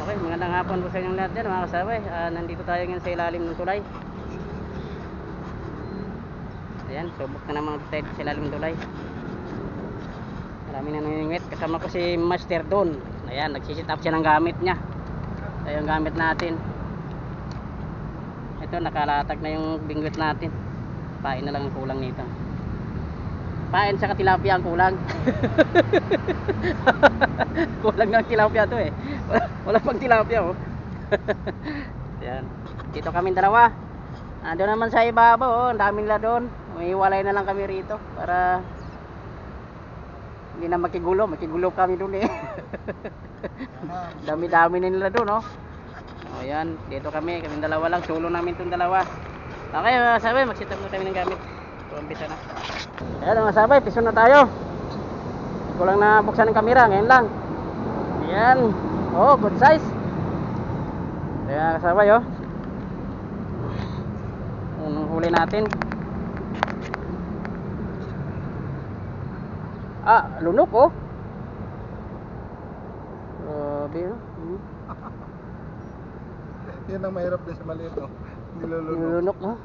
Okay, magandang hapon po sa inyong lahat dyan mga kasabay. Nandito tayo ngayon sa ilalim ng tulay. Ayan, subok na naman tayo sa ilalim ng tulay. Marami na nangingiwit. Kasama ko si Master Don. Ayan, nagsisit up siya ng gamit niya. Ito yung gamit natin. Ito, nakalatag na yung bingwit natin. Pain na lang ang kulang nito. Pain sa tilapia ang kulang. Kulang ng tilapia to eh. Wala pang tilapia oh. Yan. Dito kami dalawa. Doon naman sa ibabaw oh, ang dami nila doon. Umiwalay na lang kami rito para hindi na makigulo kami doon eh. Dami-dami na nila doon oh. Oh yan, dito kami dalawa lang, solo namin tong dalawa. Okay, sabi mag-setup na kami ng gamit. Umpisa na. Ayan mga sabay, piso na tayo. Kulang na buksan ng kamera, ngayon lang. Ayan. Oh, good size. Ayan kasabay oh. Unang huli natin. Lunok oh. Grabe oh. Yan ang mahirap din sa maliit oh. Nilulunok no?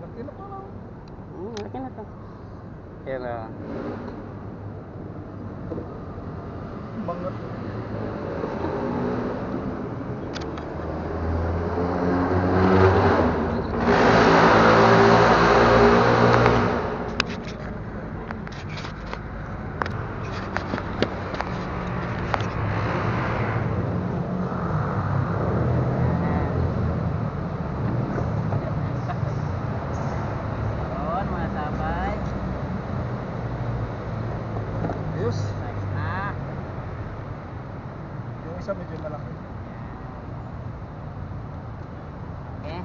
Laki na pala. Laki na to. Yan o. Bangat. Isa medyo malaki. Okay.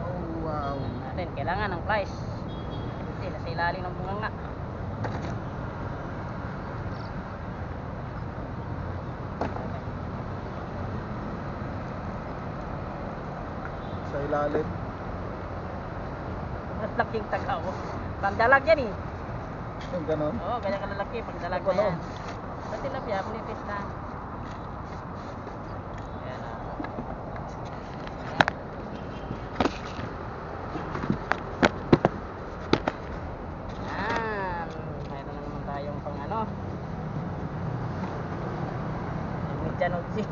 Oh wow. Natin kailangan ng price. Kasi nasa ilalim ng bunganga. Sa ilalim. Mas laking tagaw. Pagdalag yan eh. Yung ganon. Oo, ganyan kalalaki. Pagdalag na yan. Sa tilapia, manipis na. Medianotsi.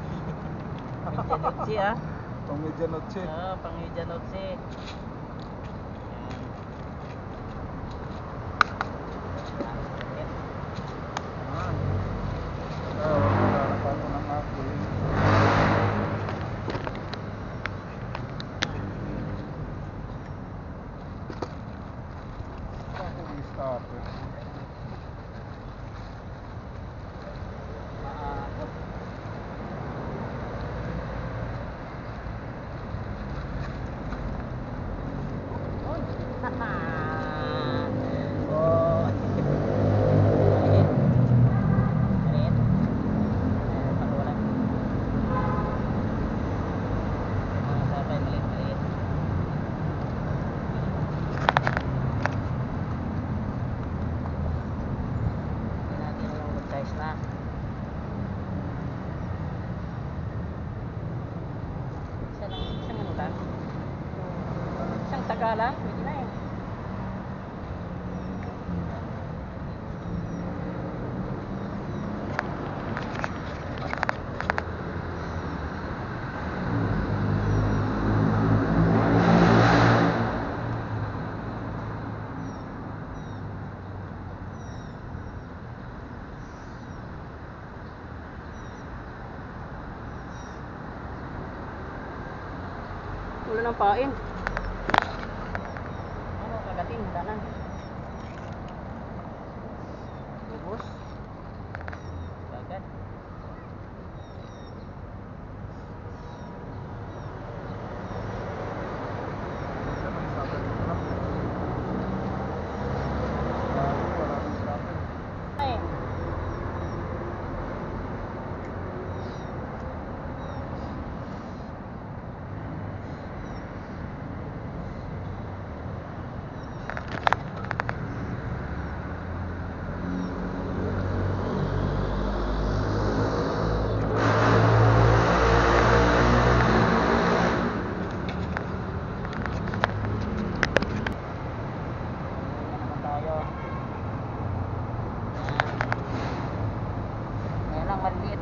Medianotsi ah. Pang medianotsi. Pang medianotsi. Isang tagala, pwede na eh. Wala ng pain. Ano kagating danan. Ubos. Bagat.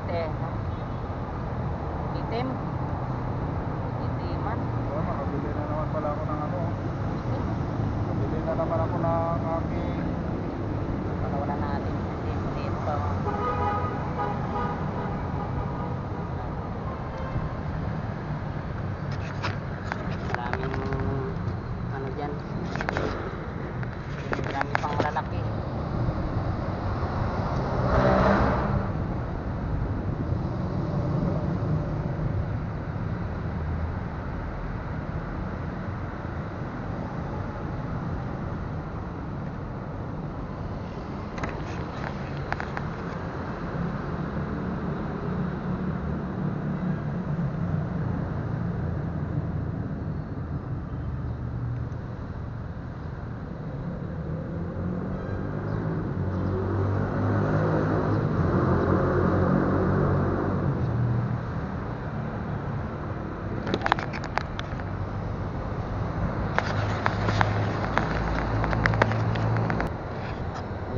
puti. Itim. Itiman. Oh, nakabili na naman pala ako ng ano. Nakabili na naman ako ng aking Pakawalan natin. Itim pa. Maraming ano dyan. Maraming pang malalaki.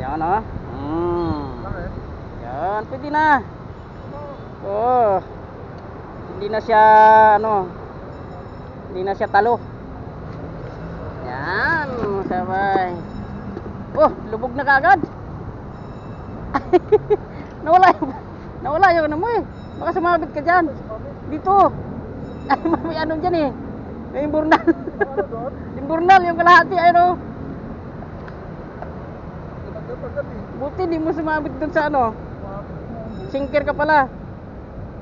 Yan o. Bakit? Yan, pwede na. Oh. Hindi na siya ano. Hindi na siya talo. Yan, sabay. Oh, lubog na kaagad. Nawala yung ano mo eh. Baka sumabit ka dyan. Dito. Ay, may ano dyan eh. May imburnal. Ano doon? Imburnal yung kalahati, ano. Agad-agad eh. Buti di mo sumabit dun sa ano. Mabit mo. Sinker ka pala.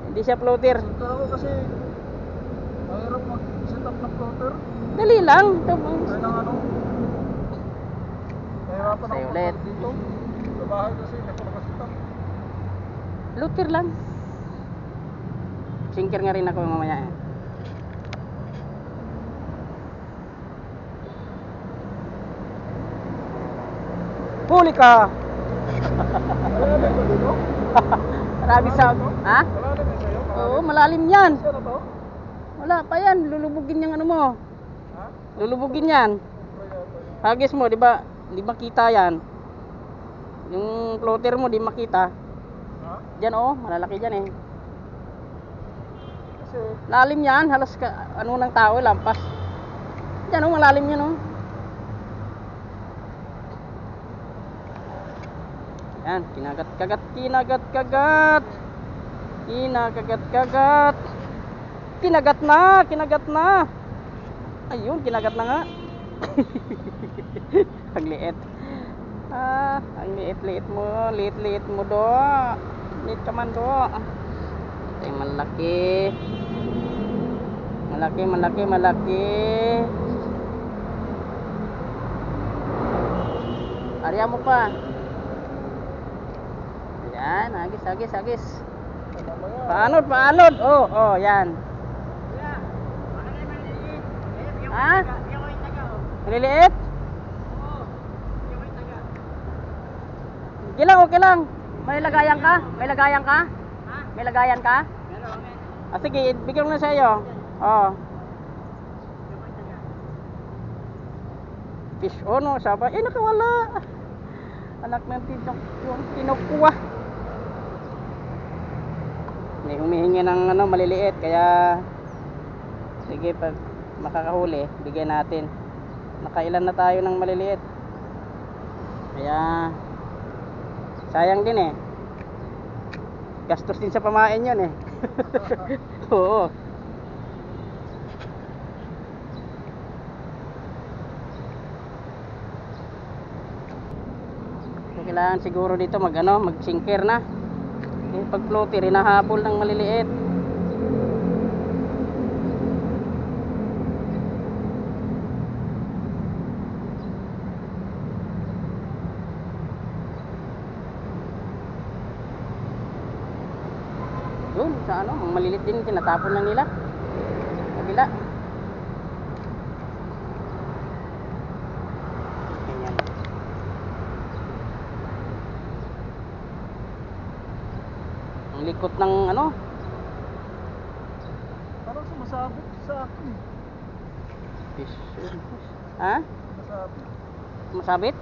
Hindi siya floater. Pero ako kasi mahirap mag-set up ng floater. Dali lang. Kaya ng ano. Mahirapan Sa'yo ako ulit. dito. Sa bahay kasi hindi ko nakaset up. Floater lang. Sinker nga rin ako mamaya eh. Huli ka! Malalim ba dito? Marami sa... Ha? Malalim yan sa'yo? Oo, malalim yan. Siya na to? Wala pa yan. Lulubugin yung ano mo. Ha? Lulubugin yan. Kaya to yun. Hagis mo, di ba? Di makita yan. Yung floater mo, di makita. Ha? Diyan oh, malalaki dyan eh. Kasi Lalim yan. Halos ka, ano ng tao, lampas. Diyan oh, malalim yan oh. Yan, kinagat-kagat, kinagat-kagat. Kinagat-kagat. Kinagat na. Ayun, kinagat na nga. Ang liit. Ang liit-liit mo. Liit-liit mo do. Liit ka man do. Ito yung malaki. Malaki. Arya mo pa. Yan, agis. Paanod. Oh, yan. Ha? Maliliit? Okay lang. May lagayan ka? May lagayan ka? Sige, bigyan ko na sa iyo. Oh. Fish on, oh, sabay. Nakawala. Anak ng kinukuha. May humihingi ng ano, maliliit, kaya sige, pag makakahuli, bigyan natin. Nakailan na tayo ng maliliit. Kaya sayang din eh. Gastos din sa pamain yun eh. Oo. So, kailangan siguro dito mag-sinker na. Pag floater, hinahabol ng maliliit. Yun, sa ano, mga maliliit din, tinatapon lang nila. Kabila. Ganyan. Ang likot ng ano. parang sumasabit sa akin. Fish. Ha? Sumasabit. Masabit?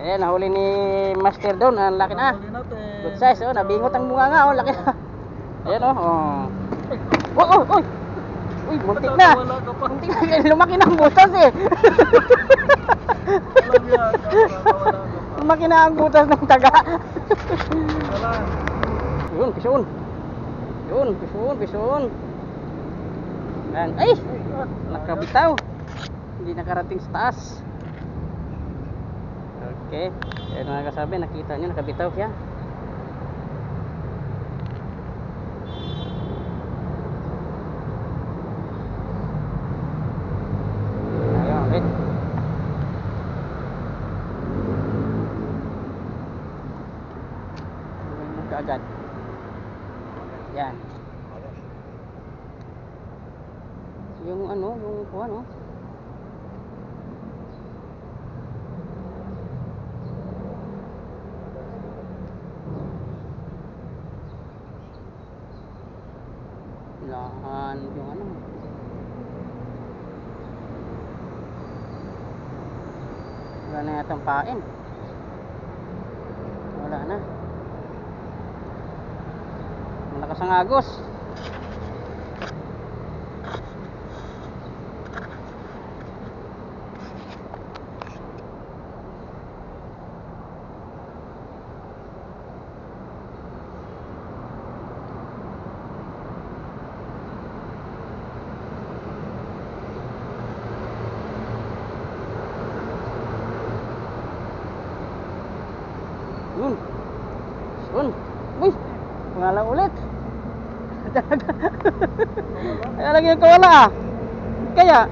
Ayan, nahuli ni Master doon. Ang laki na. Huli natin. Good size, oh. Nabingot ang bunga nga, oh. Laki na. Ayan, oh. Oh, oh, oh. Uy, muntik na. Wala ka pa. Muntik na. Lumaki na ang butas, eh. Alam yan. Wala ka pa. Lumaki na ang butas ng taga. Wala. Yun, pison. Yun, pison, pison. Ayan. Ay! Nakabitaw. Hindi nakarating sa taas. Okay. Ayan mga kasabi, nakita nyo, nakabitaw siya. Ayun, okay. Tumulong ka agad. Yan. Yung ano, yung kuha, no? Lahan yung ano. Wala na yatang pain. Wala na. Malakas ang agos. Yun. Yun. Uy. Pangalang ulit. Kaya lagi yung kawala, ah. Kaya.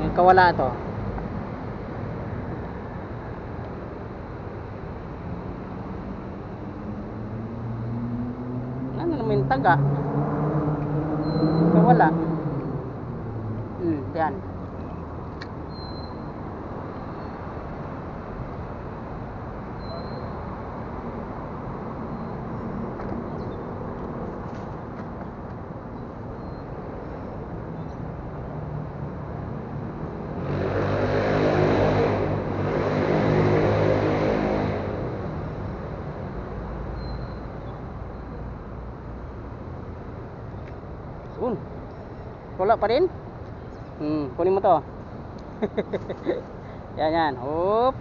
Yung kawala to. Ano naman yung taga? Wala. Yan. Wala pa rin? Kunin mo to. Yan, yan. Hop.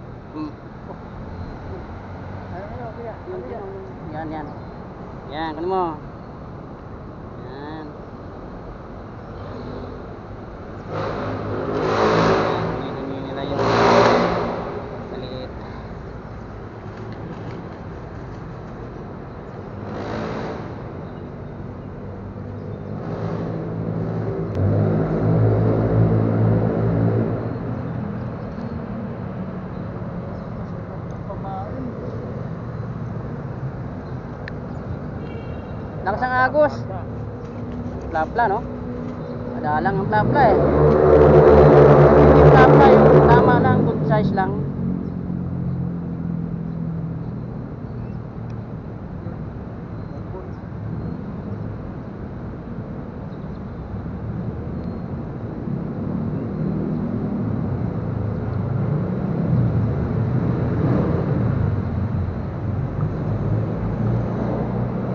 Yan, yan. Yan, kunin mo. Yan. Hingin nila yung maliit. Lakas ang agos. Plapla, no? Madalang ang plapla, eh. Hindi plapla, yung tama lang, good size lang.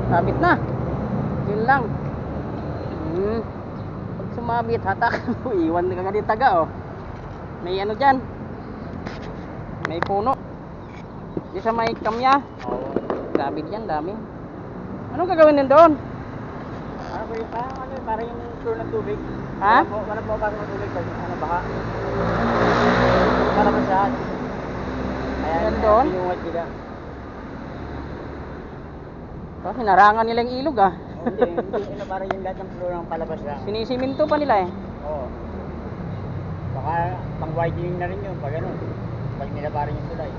Sabit na. Yun lang. Pag sumabit, hatak. Iwan na kagad yung taga, oh. May ano dyan. May puno. Di sa may kamya. Oh, grabe dyan, dami. Anong gagawin din doon? Ano ba yung parang yung tour ng tubig? Ha? Wala po parang ng tubig pag ano baka. Para masyad. Yan doon? Yung white nila. Oh, hinarangan nila yung ilog, ah. Hindi parang yung lahat ng floor ng palabas lang. Sinisiminto pa nila, eh. Oo. Baka pang widening na rin yun pag ano. Pag nila parang yung tulay.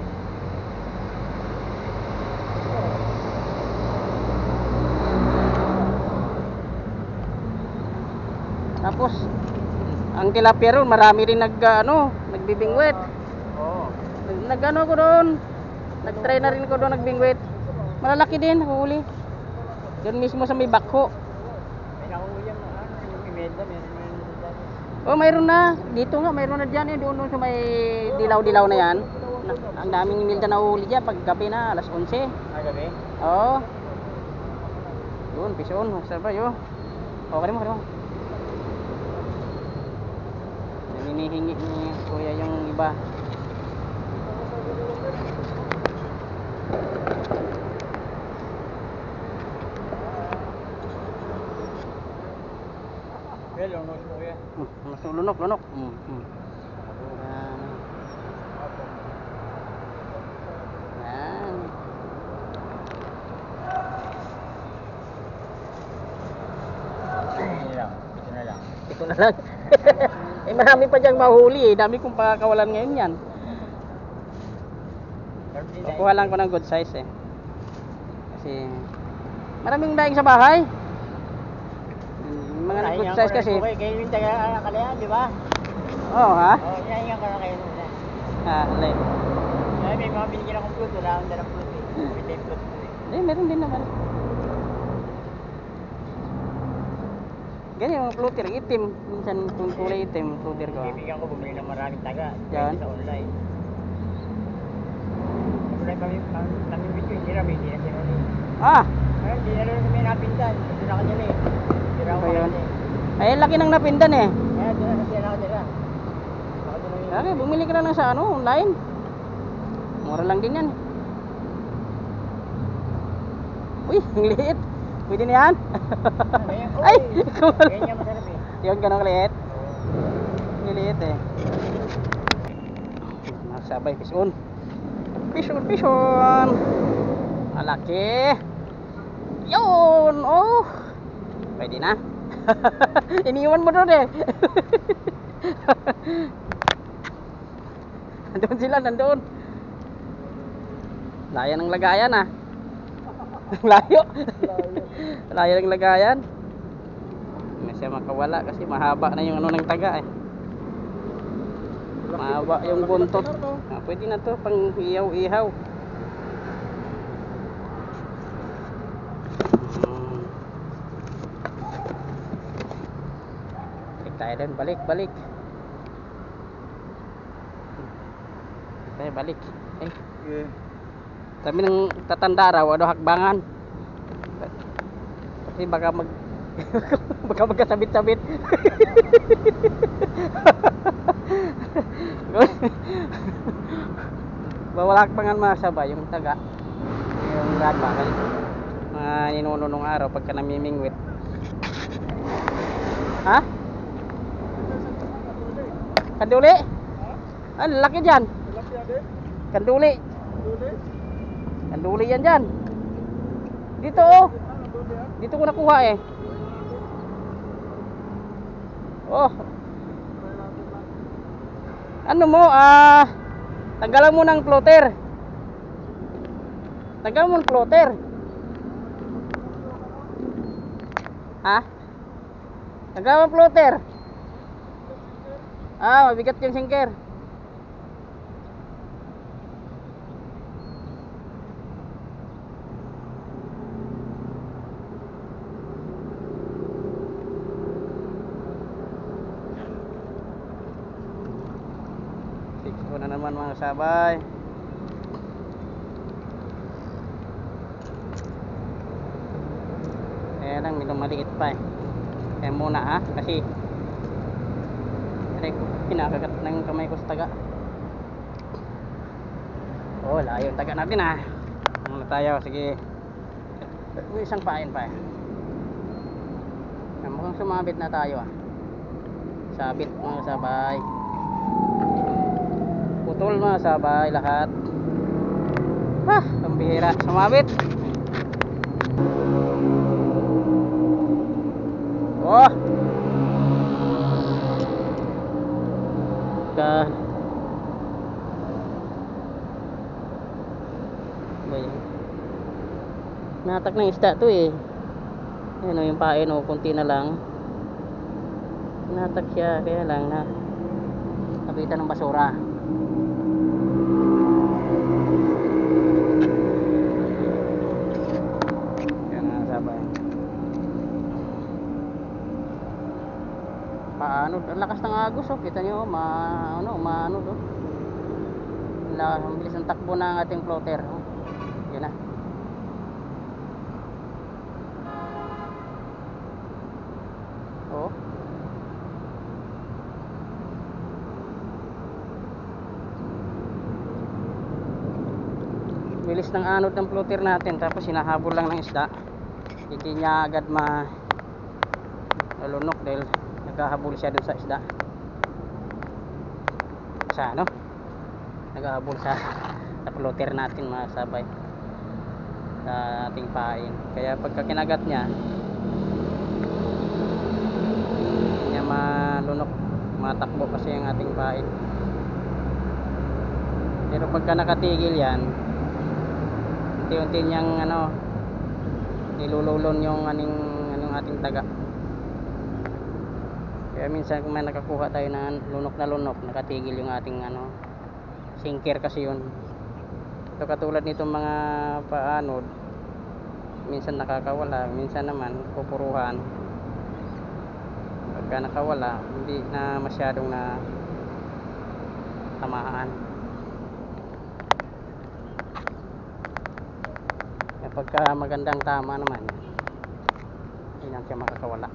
Tapos, ang tilapia ron, marami rin nagbibingwit. Oo. Nag-ano ko doon. Nag-try na rin ko doon nagbingwit. Malalaki din, huli. Doon mismo sa may bakho. May nakahuli mo. Ano yung imenda? Meron na yung dati. Oh, mayroon na. Dito nga, mayroon na dyan. Doon sa may dilaw-dilaw na yan. Ang daming milda na uhuli dyan pag gabi na, alas 11. Ah, gabi? Oo. Yun, pison. Sabay, oh. O, kali mo. Hinihingi ni kuya yung iba. Well, ano mo yan? Lunok. Yan. Ito na lang. Ito na lang. Eh, marami pa diyang mahuli eh. Dami kong pakakawalan ngayon yan. Kukuha lang ko ng good size eh. Kasi maraming daing sa bahay. Mga good size kasi. Kayo yung taga-Kalayan, di ba? Oo, ha? Oo, hinahingan ko na kayo nila. Alay. Ay, may mga binigyan akong fruit. Wala akong dalang fruit eh. May time fruit eh. Eh, meron din naman. Ganyan yung floater, itim. Minsan kung kulay itim, floater ko. Kaibigan ko bumili ng maraming taga. Yan. Sa online. Wala kami video, hindi na sinuli. Ah! Ay, hindi na rin kami napintan. Doon na kanila eh. Tira ko Ba yun? kanila eh. Ay, laki ng napindan eh. Kaya doon na siya nakatira. Okay, bumili ka na lang sa ano, online. Mura lang din yan. Uy, ang liit. Pwede na yan. Ay! Ganyan masarap eh. Yun, ganun kaliit. Liit eh. Sabay, pison. Pison. Malaki. Yun! Oh! Pwede na. Iniwan mo doon eh. Nandun sila, nandun. Laya ng lagayan ah. Layo. Layo ng lagayan. Hindi siya makawala kasi mahaba na yung ano ng taga eh. Mahaba yung buntot. Ah, pwede na to pang ihaw-ihaw. Balik tayo din, balik. Tayo balik. Eh. Okay. Sabi ng tatanda raw, ano hakbangan. Kasi baka baka magkasabit-sabit. Bawal hakbangan mga sabay yung taga. Yung hakbangan. Mga ninununong araw pagka namimingwit. Ha? Kanduli? Ah, laki dyan. Kanduli. Kanduli yan dyan. Dito oh. Dito ko nakuha eh. Oh. Ano mo tanggalan mo ng floater. Tanggalan mo ng floater. Ha? Tanggalan mo ng floater. Ah, mabigat yung sinker. Fix ko na naman mga sabay. Kaya lang, medyo maliit pa eh. Kaya muna ha, kasi pinakagat ng kamay ko sa taga. Oh, layo yung taga natin ha. Ano tayo, sige. May isang pain pa eh. Mukhang sumabit na tayo ah. Sabit mga sabay. Putol mga sabay lahat. Ah, pambihira. Sumabit. Oh. Natak ng isda to eh. Ayan o yung pain o, kunti na lang. Natak siya, kaya lang na nabitan ng basura. Yan nga sabay. lakas ng agos, oh. Kita nyo, maano do. Ang bilis ng takbo ng ating floater, oh. Yan na. Oh. Bilis ng anod ng floater natin, tapos hinahabol lang ng isda. Hindi niya agad malunok dahil naghahabol siya dun sa isda. Sa ano? Naghahabol sa floater natin, mga sabay, sa ating pain. Kaya pagka kinagat niya, hindi niya malunok, matakbo kasi yung ating pain. Pero pagka nakatigil yan, unti-unti niyang nilululon yung ating taga. Kaya minsan kung may nakakuha tayo na lunok na lunok, nakatigil yung ating sinker kasi yun. So katulad nitong mga paanod, minsan nakakawala, minsan naman pupuruhan. Pagka nakawala, hindi na masyadong na tamaan. Pagka magandang tama naman, hindi lang siya makakawala.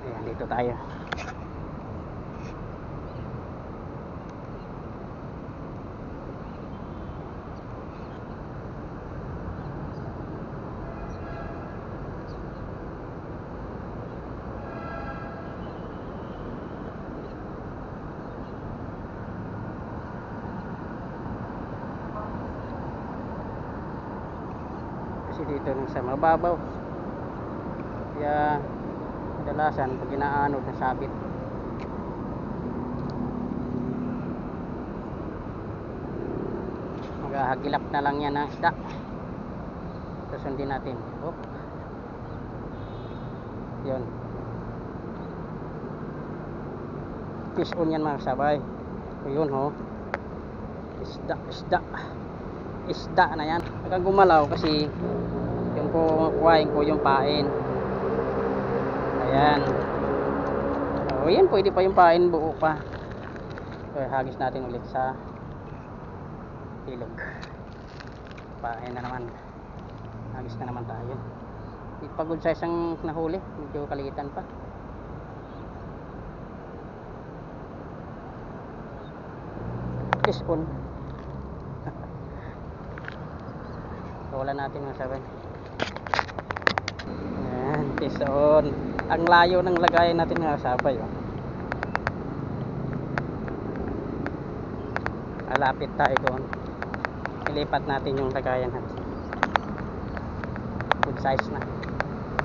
Ayan, dito tayo. Dito nung sa mababaw, kaya kadalasan pag inaanod na sabit. Maghahagilap na lang yan ng isda. Susundin natin. Oh. Yun, fish on yan, mga sabay. Yun ho, isda na yan. Pagka gumalaw kasi yung kukuhain ko yung pain. Ayan. O yan, pwede pa yung pain, buo pa. So hagis natin ulit sa ilog. Pain na naman. Hagis na naman tayo. Pagod sa isang nahuli, medyo kaliitan pa. Fish on. Wala natin, mga sabay. Ayan, fish on. Ang layo ng lagayan natin, mga sabay, oh. Malapit tayo doon. Ilipat natin yung lagayan natin. Good size na.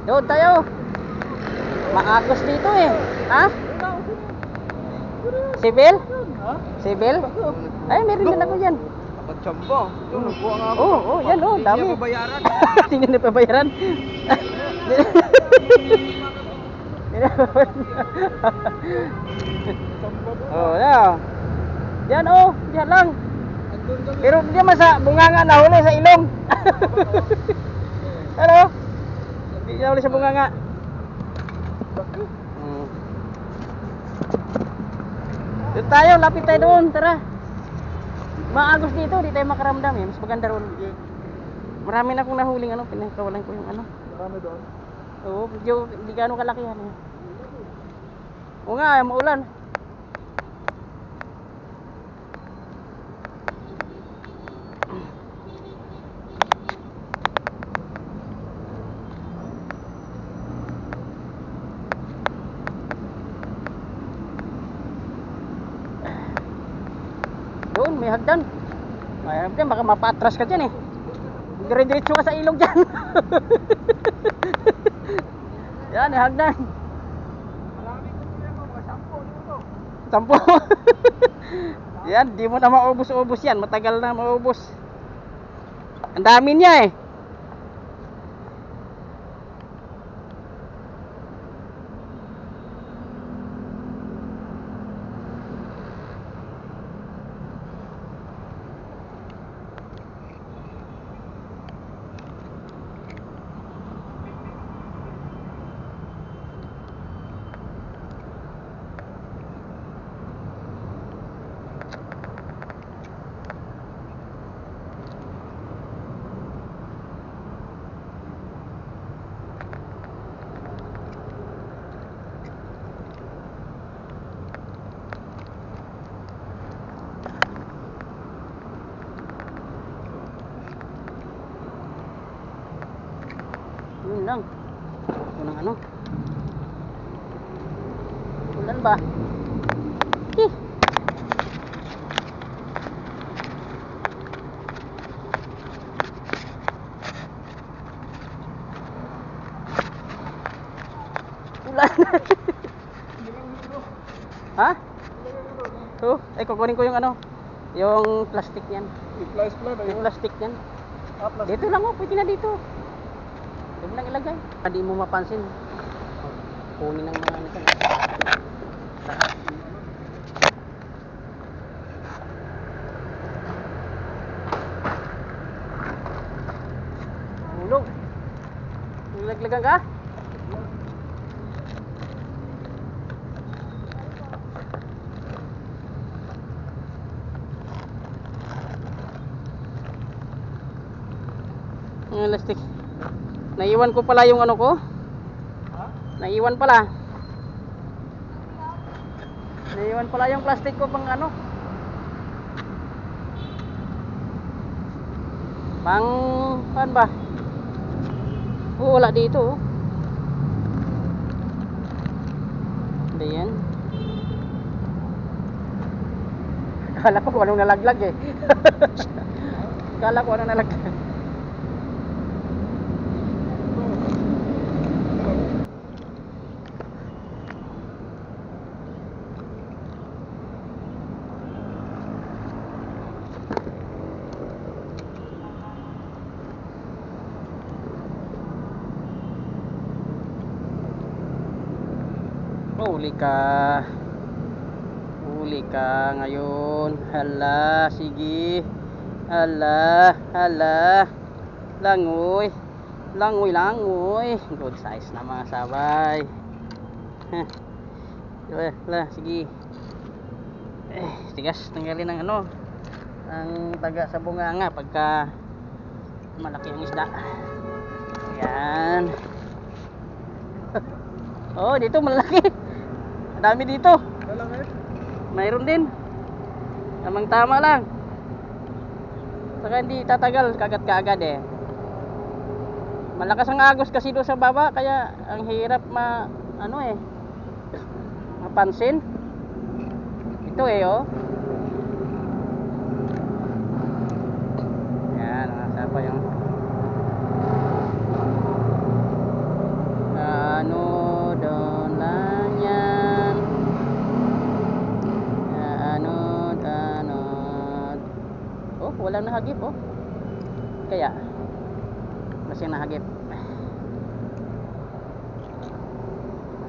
Doon tayo. Maagos dito eh. Ha? Sibil? Sibil? Ay, meron din ako yan. Tsamba. Yung nagkuha nga ako. Oo, yan oh, dami. Hindi niya pabayaran. Hindi niya pabayaran. Oh, yeah. Yan oh, yan lang. Pero hindi naman sa bunganga nahuli sa ilong. Hello? Hindi niya nahuli sa bunganga. Doon tayo, lapit tayo doon, tara. Maagos dito, di tayo makaramdam eh. Mas maganda roon. Marami na akong nahuling pinakawalan ko yung Marami doon. Oo, medyo hindi gano'ng kalakihan eh. Oo nga, maulan. Doon, may hagdan. May hagdan, baka mapatras ka dyan eh. Dire-diretso ka sa ilog dyan. Yan, may hagdan. Marami ko tuloy ako, mga 10 dito. 10. Yan, di mo na maubos-ubos yan. Matagal na maubos. Ang dami niya eh. Yun lang. Ito ng ano. Ulan ba? Eh. Ulan. Ha? Kukunin ko yung ano, yung plastic niyan. I-flash plan eh. Yung plastic niyan. Plastic. Dito lang pwede na dito. Huwag lang ilagay. Hindi mo mapansin. Kunin ng mga ano kan. Ulog. Nilaglagan ka? Elastic. Naiwan ko pala yung ano ko. Naiwan pala. Naiwan pala yung plastic ko pang ano. Pang pan ba? Wala dito. Hindi yan. Kala ko kung anong nalaglag eh. Kala ko anong nalaglag. Huli ka ngayon. Hala, sige. Hala, langoy. Good size na mga sabay. Hala, sige. Tigas, tanggalin ng ano, ang taga sa bunganga pagka malaki ang isda. Yan. Oh, dito malaki. Dami dito. Mayroon din. Tamang tama lang. Saka hindi tatagal kagat-kaagad eh. Malakas ang agos kasi doon sa baba kaya ang hirap mapansin. Ito eh oh. Yan, nasapa yung doon lang yan. Oh, walang nahagip oh. Kaya mas yung nahagip.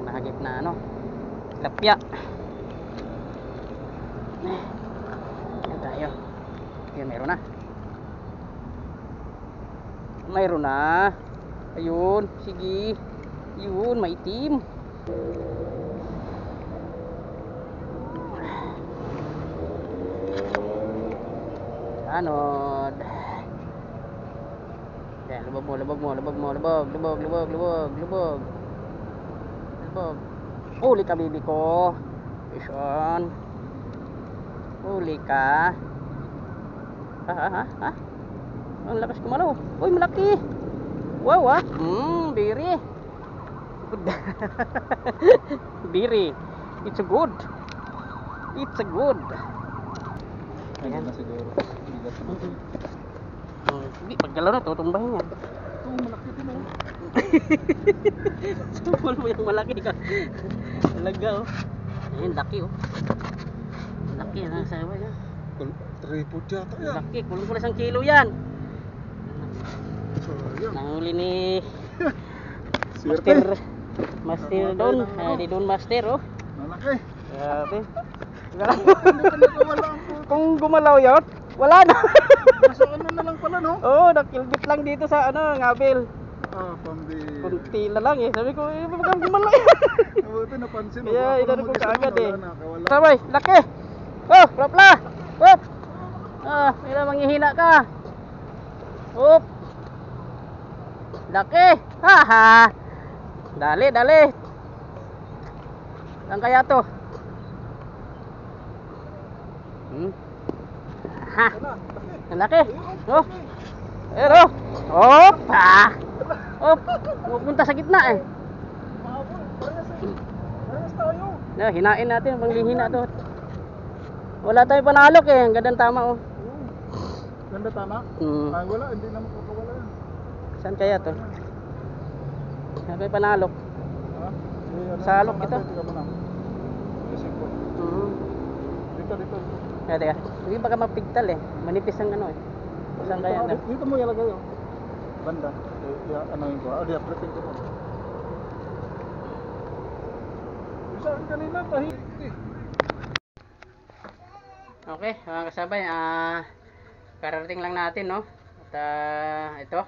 Nahagip na ano, tilapia. Yan tayo. Yan, mayroon na. Ayun, sige. Yun, maitim. Anod. Yan, lubog. Huli ka, bibi ko. Vision. Huli ka. Ha? Ang lakas kumalaw. Uy, malaki. Wow, biri. Biri. It's a good. Ayan na siguro. Hindi, pagkalaw na, tutumbahin yan. Oh, malaki din oh. Sumul mo yung malaki ka. Talaga oh. Ayan, laki oh. Laki yan, sabi niya. Tripod yata yan. Laki, kulong ko na 1 kilo yan. Nahuli ni Master Don. Di Don Master oh. Malaki. Grabe. Kung gumalaw yun, wala na. Nasa ano na lang pala no? Oo, nakilbit lang dito sa ngabil. Pambili. Kunti na lang eh. Sabi ko, baka gumalaw yan. Buti napansin. Kaya inano ko kaagad eh. Nakawala. Sabay, laki. Oh, rapla. Hop. Mayroon manghihina ka. Hop. Laki. Haha. Dali. Saan kaya to? Ha. Ang laki. Oh. Pero. Hop. Oh, pupunta sa gitna eh. Mahabol. Parehas tayo. Hinain natin, panglihina to. Wala tayong panalok eh, ang gandang tama oh. Ganda tama? Ay wala, hindi na makakawala yan. Saan kaya to? Saan kaya panalok? Ha? Sa alok ito. Teka mo na. Isip ko. Dito. Teka. Hindi baka mapigtal eh. Manipis ang ano eh. Saan kaya na? Dito mo ilagay oh. Banda. Ano yun ko? Di apretin ko mo. Saan kanina? Tahimik eh. Okay, mga kasabay, kararating lang natin, no? At ito,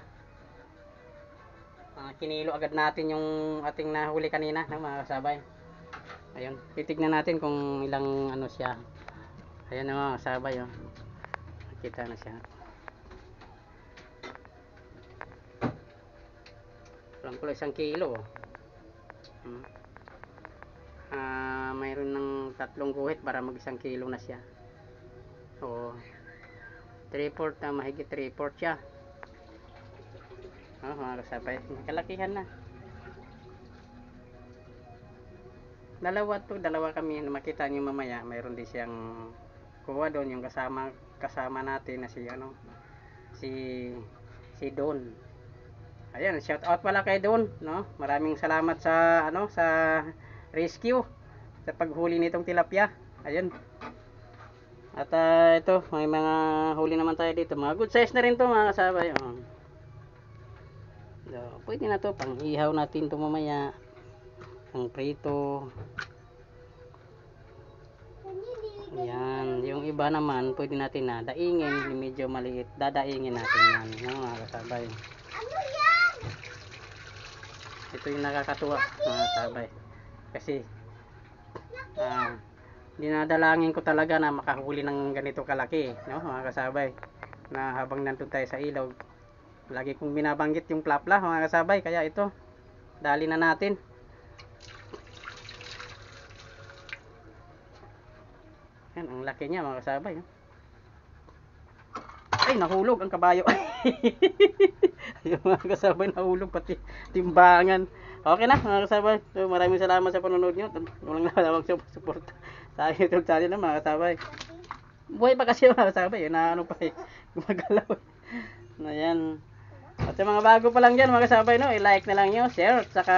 kinilo agad natin yung ating nahuli kanina, no, mga kasabay. Ayun, titignan natin kung ilang ano siya. Ayan na mga kasabay, oh. Nakita na siya. Alam ko lang 1 kilo, oh. Mayroon ng 3 guhit para mag 1 kilo na siya. So 3/4 na, mahigit 3/4 siya. Mga kasabay, kalakihan na. Dalawa kami na makita niyo mamaya. Mayroon din siyang kuha doon, yung kasama natin na si Don. Ayan, shout out pala kay Don, no? Maraming salamat sa sa rescue, sa paghuli nitong tilapia. Ayun. At ito, may mga huli naman tayo dito. Mga good size na rin to mga kasabay. So, pwede na to, pang ihaw natin to mamaya. Pang prito. Yan, yung iba naman pwede natin na daingin, medyo maliit. Dadaingin natin yan, no, mga kasabay. Ito yung nakakatuwa mga kasabay. Kasi dinadalangin ko talaga na makahuli ng ganito kalaki, no, mga kasabay, na habang nandun tayo sa ilog lagi kong binabanggit yung plapla, mga kasabay, kaya ito dali na natin. Yan, ang laki niya mga kasabay, oh. Ay, nahulog ang kabayo. Yung mga kasabay, nahulog pati timbangan. Okay na mga kasabay, so, maraming salamat sa panonood nyo. Walang nawawag sa support sa YouTube channel na mga kasabay. Buhay pa kasi mga kasabay, na ano pa eh, gumagalaw. Ayan. At sa mga bago pa lang dyan mga kasabay, no, i-like na lang nyo, share, at saka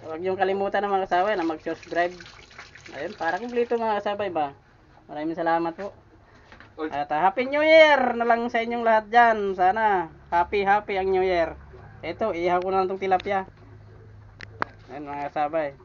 huwag nyo kalimutan ng mga kasabay na mag-subscribe. Ayun, para kumpleto mga kasabay ba. Maraming salamat po. At Happy New Year na lang sa inyong lahat dyan. Sana happy ang New Year. Ito, ihaw ko na lang itong tilapia. Ayun mga kasabay.